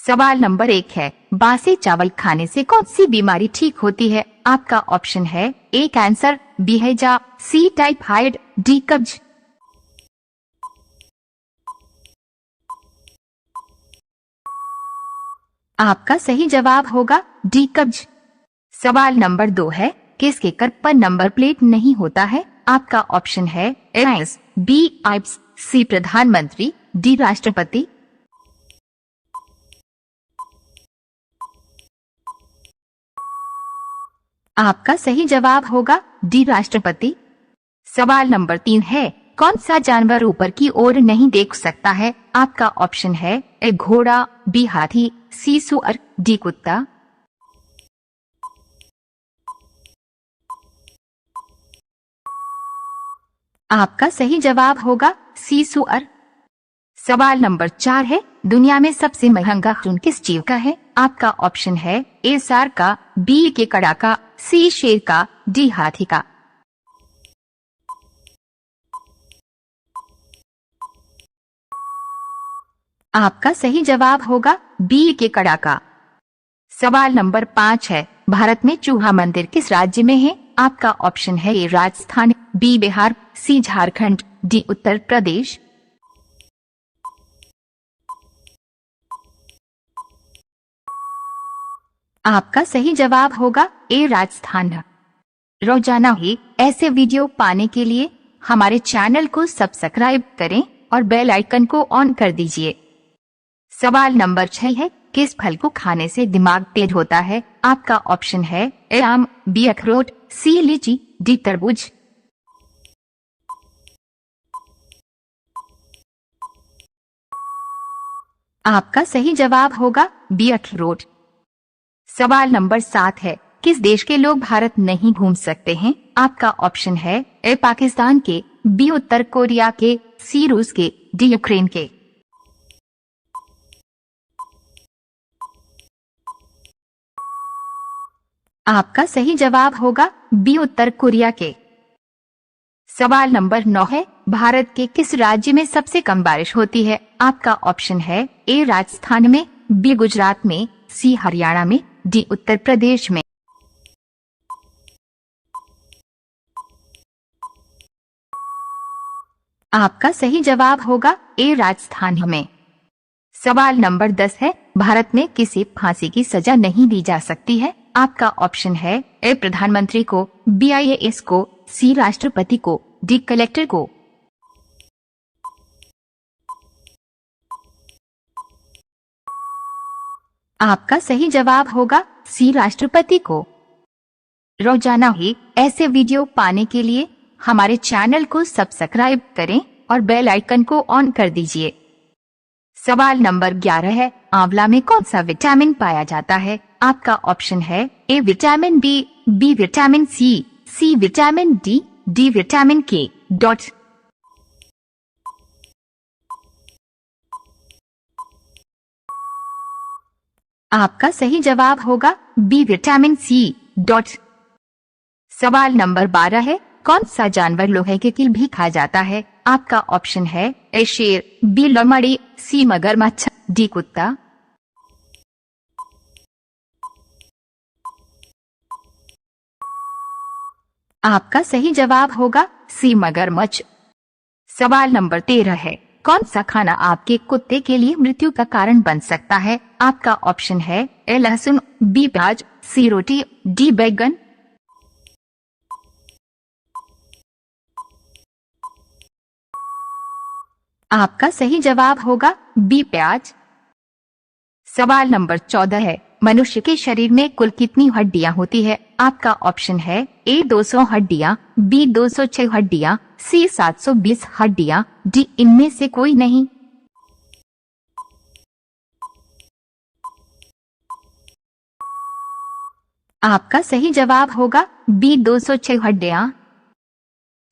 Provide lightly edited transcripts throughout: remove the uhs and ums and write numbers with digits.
सवाल नंबर 1 है, बासी चावल खाने से कौन सी बीमारी ठीक होती है? आपका ऑप्शन है ए कैंसर, बी हैजा, सी टाइफाइड, डी कब्ज। आपका सही जवाब होगा डी कब्ज। सवाल नंबर 2 है, किसके कर पर नंबर प्लेट नहीं होता है? आपका ऑप्शन है एस, बी आइप्स, सी प्रधानमंत्री, डी राष्ट्रपति। आपका सही जवाब होगा डी राष्ट्रपति। सवाल नंबर 3 है, कौन सा जानवर ऊपर की ओर नहीं देख सकता है? आपका ऑप्शन है ए घोड़ा, बी हाथी, सी सुअर, डी कुत्ता। आपका सही जवाब होगा सी सुअर। सवाल नंबर 4 है, दुनिया में सबसे महंगा खून किस जीव का है? आपका ऑप्शन है ए सांड का, बी केकड़ा का, सी शेर का, डी हाथी का। आपका सही जवाब होगा बी केकड़ा का। सवाल नंबर 5 है, भारत में चूहा मंदिर किस राज्य में है? आपका ऑप्शन है ए राजस्थान, बी बिहार, सी झारखंड, डी उत्तर प्रदेश। आपका सही जवाब होगा ए राजस्थान। रोजाना ही ऐसे वीडियो पाने के लिए हमारे चैनल को सब्सक्राइब करें और बेल आइकन को ऑन कर दीजिए। सवाल नंबर 6 है, किस फल को खाने से दिमाग तेज होता है? आपका ऑप्शन है ए आम, बी अखरोट, सी लीची, डी तरबूज। आपका सही जवाब होगा बी अखरोट। सवाल नंबर 7 है, किस देश के लोग भारत नहीं घूम सकते हैं? आपका ऑप्शन है ए पाकिस्तान के, बी उत्तर कोरिया के, सी रूस के, डी यूक्रेन के। आपका सही जवाब होगा बी उत्तर कोरिया के। सवाल नंबर 9 है, भारत के किस राज्य में सबसे कम बारिश होती है? आपका ऑप्शन है ए राजस्थान में, बी गुजरात में, सी हरियाणा में, डी उत्तर प्रदेश में। आपका सही जवाब होगा ए राजस्थान में। सवाल नंबर 10 है, भारत में किसी फांसी की सजा नहीं दी जा सकती है? आपका ऑप्शन है ए प्रधानमंत्री को, बी आईएएस को, सी राष्ट्रपति को, डी कलेक्टर को। आपका सही जवाब होगा सी राष्ट्रपति को। रोजाना ही ऐसे वीडियो पाने के लिए हमारे चैनल को सब्सक्राइब करें और बेल आइकन को ऑन कर दीजिए। सवाल नंबर 11 है, आंवला में कौन सा विटामिन पाया जाता है? आपका ऑप्शन है A vitamin B, B vitamin C, C vitamin D, D vitamin K dot. आपका सही जवाब होगा बी विटामिन सी डॉट। सवाल नंबर 12 है, कौन सा जानवर लोहे के कील भी खा जाता है? आपका ऑप्शन है ए शेर, बी लोमड़ी, सी मगरमच्छ, डी कुत्ता। आपका सही जवाब होगा सी मगरमच्छ। सवाल नंबर 13 है, कौन सा खाना आपके कुत्ते के लिए मृत्यु का कारण बन सकता है? आपका ऑप्शन है ए लहसुन, बी प्याज, सी रोटी, डी बैगन। आपका सही जवाब होगा बी प्याज। सवाल नंबर 14 है, मनुष्य के शरीर में कुल कितनी हड्डियां होती है? आपका ऑप्शन है ए 200 हड्डियां, बी 206 हड्डियां, सी 720 हड्डियां, डी इनमें से कोई नहीं। आपका सही जवाब होगा बी 206 हड्डियां।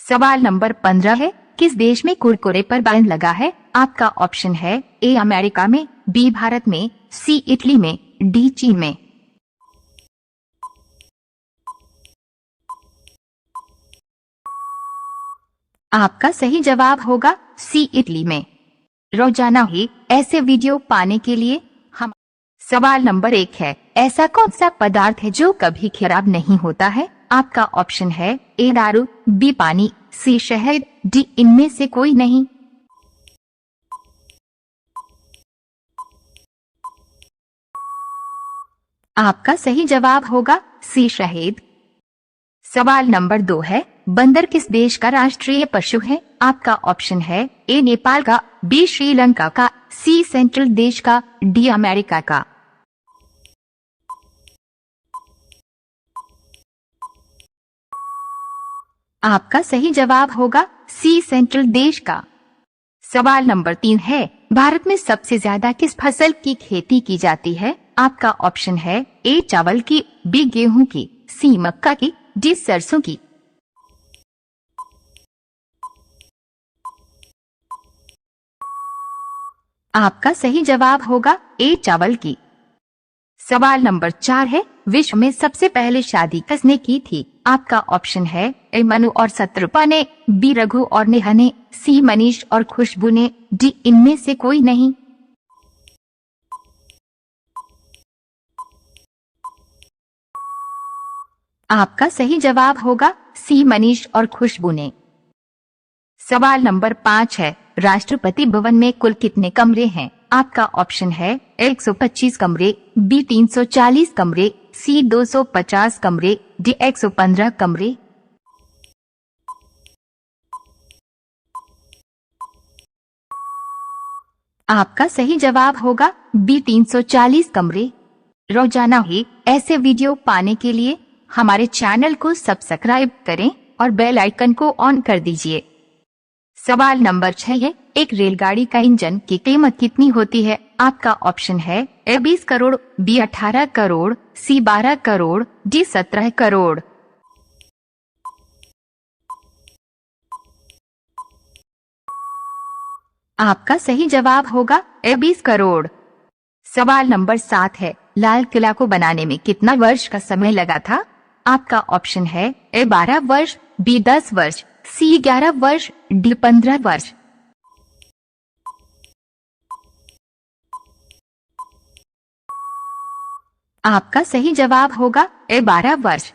सवाल नंबर 15 है, किस देश में कुरकुरे पर बैन लगा है? आपका ऑप्शन है ए अमेरिका में, बी भारत में, सी इटली में, डी चीन में। आपका सही जवाब होगा सी इटली में। रोजाना ही ऐसे वीडियो पाने के लिए हम सवाल नंबर 1 है, ऐसा कौन सा पदार्थ है जो कभी खराब नहीं होता है? आपका ऑप्शन है ए दारू, बी पानी, सी शहद, डी इनमें से कोई नहीं। आपका सही जवाब होगा सी शहद। सवाल नंबर 2 है, बंदर किस देश का राष्ट्रीय पशु है? आपका ऑप्शन है ए नेपाल का, बी श्रीलंका का, सी सेंट्रल देश का, डी अमेरिका का। आपका सही जवाब होगा सी सेंट्रल देश का। सवाल नंबर 3 है, भारत में सबसे ज्यादा किस फसल की खेती की जाती है? आपका ऑप्शन है ए चावल की, बी गेहूं की, सी मक्का की, डी सरसों की। आपका सही जवाब होगा ए चावल की। सवाल नंबर 4 है, विश्व में सबसे पहले शादी किसने की थी? आपका ऑप्शन है ए मनु और शत्रुपा ने, बी रघु और नेहा ने, सी मनीष और खुशबू ने, डी इनमें से कोई नहीं। आपका सही जवाब होगा सी मनीष और खुशबू ने। सवाल नंबर 5 है, राष्ट्रपति भवन में कुल कितने कमरे हैं? आपका ऑप्शन है 125 कमरे, बी 340 कमरे, सी 250 कमरे, डी 115 कमरे। आपका सही जवाब होगा बी 340 कमरे। रोजाना ही ऐसे वीडियो पाने के लिए हमारे चैनल को सब्सक्राइब करें और बेल आइकन को ऑन कर दीजिए। सवाल नंबर 6 है, एक रेलगाड़ी का इंजन की कीमत कितनी होती है? आपका ऑप्शन है ए 20 करोड़, बी 18 करोड़, सी 12 करोड़, डी 17 करोड़। आपका सही जवाब होगा ए 20 करोड़। सवाल नंबर 7 है, लाल किला को बनाने में कितना वर्ष का समय लगा था? आपका ऑप्शन है ए 12 वर्ष, बी 10 वर्ष, सी 11 वर्ष, डी 15 वर्ष। आपका सही जवाब होगा ए 12 वर्ष।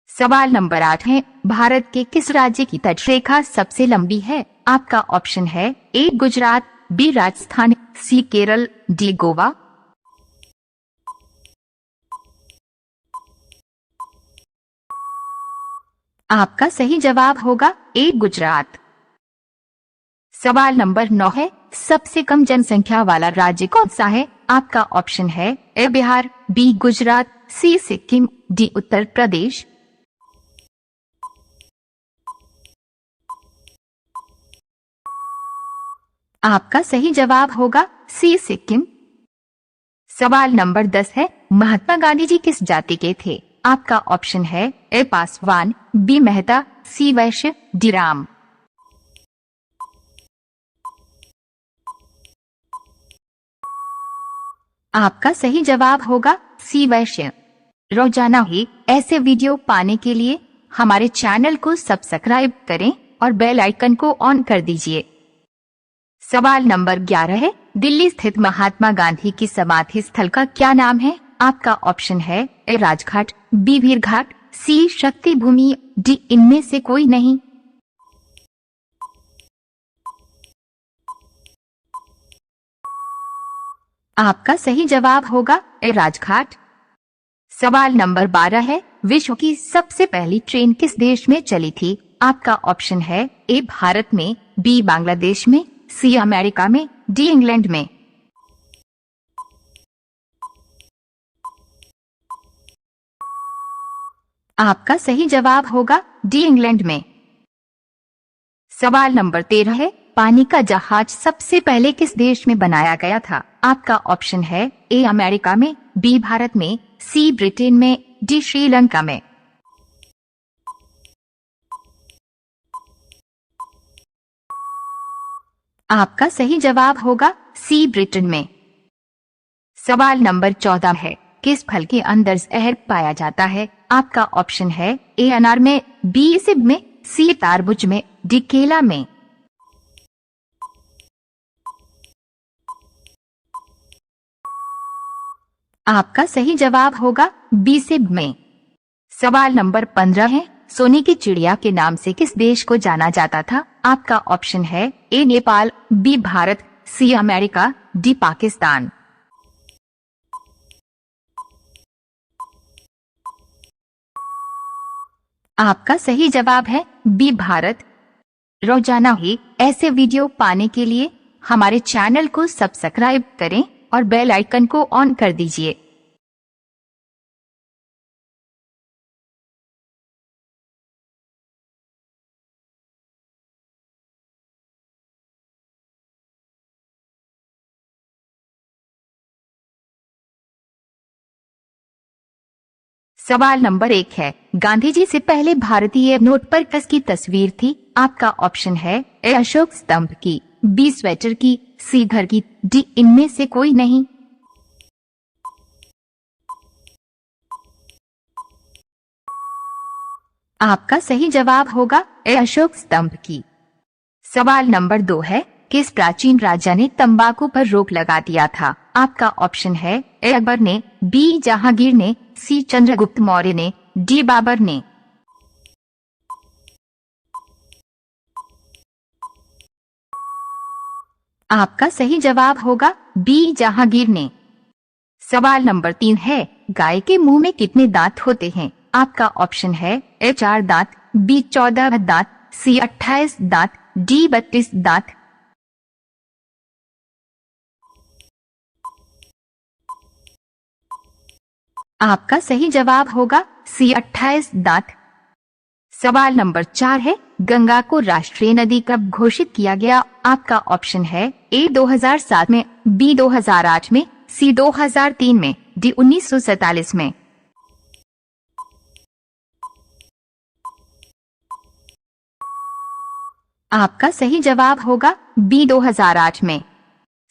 सवाल नंबर 8 है, भारत के किस राज्य की तटरेखा सबसे लंबी है? आपका ऑप्शन है ए गुजरात, बी राजस्थान, सी केरल, डी गोवा। आपका सही जवाब होगा ए गुजरात। सवाल नंबर 9 है, सबसे कम जनसंख्या वाला राज्य कौन सा है? आपका ऑप्शन है ए बिहार, बी गुजरात, सी सिक्किम, डी उत्तर प्रदेश। आपका सही जवाब होगा सी सिक्किम। सवाल नंबर 10 है, महात्मा गांधी जी किस जाति के थे? आपका ऑप्शन है ए पासवान, बी मेहता, सी वैश्य, डी राम। आपका सही जवाब होगा सी वैश्य। रोजाना ही ऐसे वीडियो पाने के लिए हमारे चैनल को सब्सक्राइब करें और बेल आइकन को ऑन कर दीजिए। सवाल नंबर 11 है, दिल्ली स्थित महात्मा गांधी की समाधि स्थल का क्या नाम है? आपका ऑप्शन है ए राजघाट, बी वीर घाट, सी शक्ति भूमि, डी इनमें से कोई नहीं। आपका सही जवाब होगा ए राजघाट। सवाल नंबर 12 है, विश्व की सबसे पहली ट्रेन किस देश में चली थी? आपका ऑप्शन है ए भारत में, बी बांग्लादेश में, सी अमेरिका में, डी इंग्लैंड में। आपका सही जवाब होगा डी इंग्लैंड में। सवाल नंबर 13 है, पानी का जहाज सबसे पहले किस देश में बनाया गया था? आपका ऑप्शन है ए अमेरिका में, बी भारत में, सी ब्रिटेन में, डी श्रीलंका में। आपका सही जवाब होगा सी ब्रिटेन में। सवाल नंबर 14 है, किस फल के अंदर जहर पाया जाता है? आपका ऑप्शन है ए अनार में, बी सेब में, सी तरबूज में, डी केला में। आपका सही जवाब होगा बी सिब में। सवाल नंबर 15 है, सोने की चिड़िया के नाम से किस देश को जाना जाता था? आपका ऑप्शन है A Nepal, B Bharat, C America, D Pakistan. आपका सही जवाब है बी भारत। रोजाना ही ऐसे वीडियो पाने के लिए हमारे चैनल को सब्सक्राइब करें और बेल आइकन को ऑन कर दीजिए। सवाल नंबर 1 है, गांधी जी से पहले भारतीय नोट पर किसकी तस्वीर थी? आपका ऑप्शन है ए अशोक स्तंभ की, बी स्वेटर की, सी घर की, डी इनमें से कोई नहीं। आपका सही जवाब होगा ए अशोक स्तंभ की। सवाल नंबर 2 है, किस प्राचीन राजा ने तंबाकू पर रोक लगा दिया था? आपका ऑप्शन है ए अकबर ने, बी जहांगीर ने, सी चंद्रगुप्त मौर्य ने, डी बाबर ने। आपका सही जवाब होगा बी जहांगीर ने। सवाल नंबर 3 है, गाय के मुंह में कितने दांत होते हैं? आपका ऑप्शन है ए 4 दांत, बी 14 दांत, सी 28 दांत, डी 32 दांत। आपका सही जवाब होगा सी 28 दांत। सवाल नंबर 4 है, गंगा को राष्ट्रीय नदी कब घोषित किया गया? आपका ऑप्शन है ए 2007 में, बी 2008 में, सी 2003 में, डी 1947 में। आपका सही जवाब होगा बी 2008 में।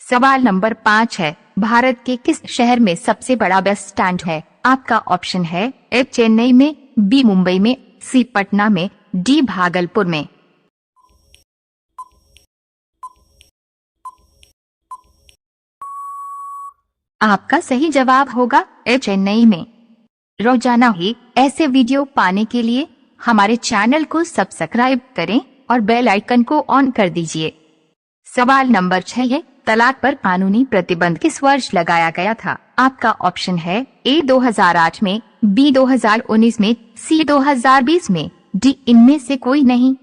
सवाल नंबर 5 है, भारत के किस शहर में सबसे बड़ा बस स्टैंड है? आपका ऑप्शन है ए चेन्नई में, बी मुंबई में, सी पटना में, डी भागलपुर में। आपका सही जवाब होगा ए चेन्नई में। रोजाना ही ऐसे वीडियो पाने के लिए हमारे चैनल को सब्सक्राइब करें और बेल आइकन को ऑन कर दीजिए। सवाल नंबर 6 है, तलाक पर कानूनी प्रतिबंध किस वर्ष लगाया गया था? आपका ऑप्शन है ए 2008 में, बी 2019 में, सी 2020 में, डी इनमें से कोई नहीं।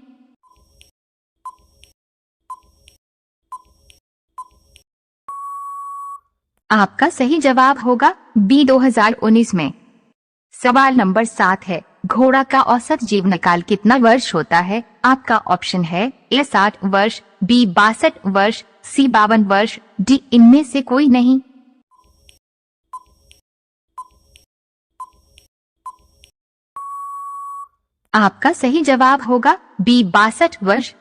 आपका सही जवाब होगा बी 2019 में। सवाल नंबर 7 है, घोड़ा का औसत जीवन काल कितना वर्ष होता है? आपका ऑप्शन है ए 60 वर्ष, बी 62 वर्ष, सी 52 वर्ष, डी इनमें से कोई नहीं। आपका सही जवाब होगा बी 62 वर्ष।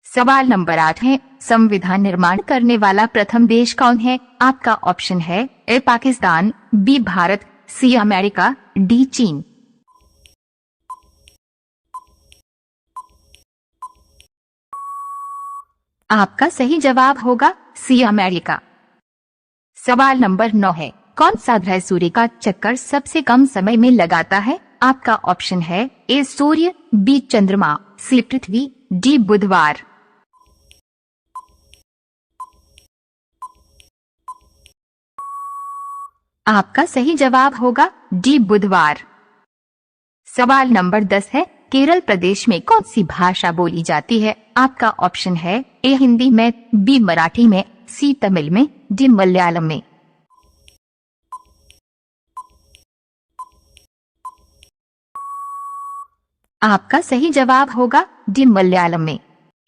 सवाल नंबर 8 है, संविधान निर्माण करने वाला प्रथम देश कौन है? आपका ऑप्शन है A Pakistan, B Bharat, C America, D चीन। आपका सही जवाब होगा सी अमेरिका। सवाल नंबर 9 है, कौन सा ग्रह सूर्य का चक्कर सबसे कम समय में लगाता है? आपका ऑप्शन है ए सूर्य, बी चंद्रमा, सी पृथ्वी, डी बुधवार। आपका सही जवाब होगा डी बुधवार। सवाल नंबर 10 है, केरल प्रदेश में कौन सी भाषा बोली जाती है? आपका ऑप्शन है ए हिंदी में, बी मराठी में, सी तमिल में, डी मलयालम में। आपका सही जवाब होगा डी मलयालम में।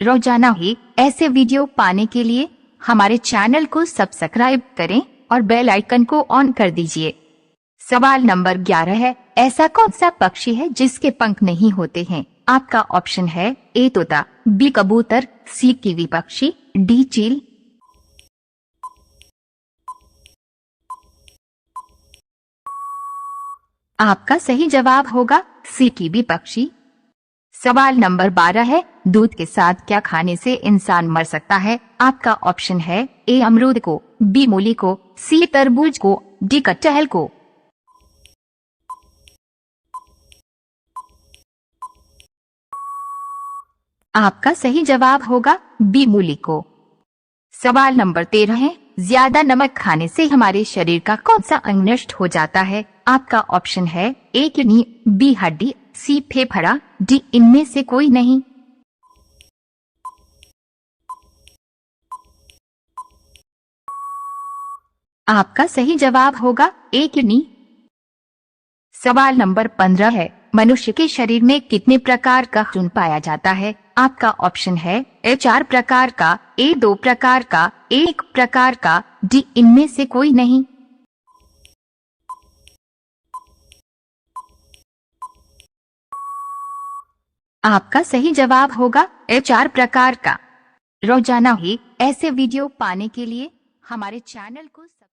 रोजाना ही ऐसे वीडियो पाने के लिए हमारे चैनल को सब्सक्राइब करें और बेल आइकन को ऑन कर दीजिए। सवाल नंबर 11 है, ऐसा कौन सा पक्षी है जिसके पंख नहीं होते हैं? आपका ऑप्शन है ए तोता, बी कबूतर, सी कीवी पक्षी, डी चील। आपका सही जवाब होगा सी कीवी पक्षी। सवाल नंबर 12 है, दूध के साथ क्या खाने से इंसान मर सकता है? आपका ऑप्शन है ए अमरूद को, बी मूली को, सी तरबूज को, डी कटहल को। आपका सही जवाब होगा बी मूली को। सवाल नंबर 13 है, ज्यादा नमक खाने से हमारे शरीर का कौन सा अंग नष्ट हो जाता है? आपका ऑप्शन है ए किडनी, बी हड्डी, सी फेफड़ा, डी इनमें से कोई नहीं। आपका सही जवाब होगा ए किडनी। सवाल नंबर 15 है, मनुष्य के शरीर में कितने प्रकार का खून पाया जाता है? आपका ऑप्शन है ए 4 प्रकार का, ए 2 प्रकार का, ए 1 प्रकार का, डी इनमें से कोई नहीं। आपका सही जवाब होगा ए 4 प्रकार का। रोजाना ही ऐसे वीडियो पाने के लिए हमारे चैनल को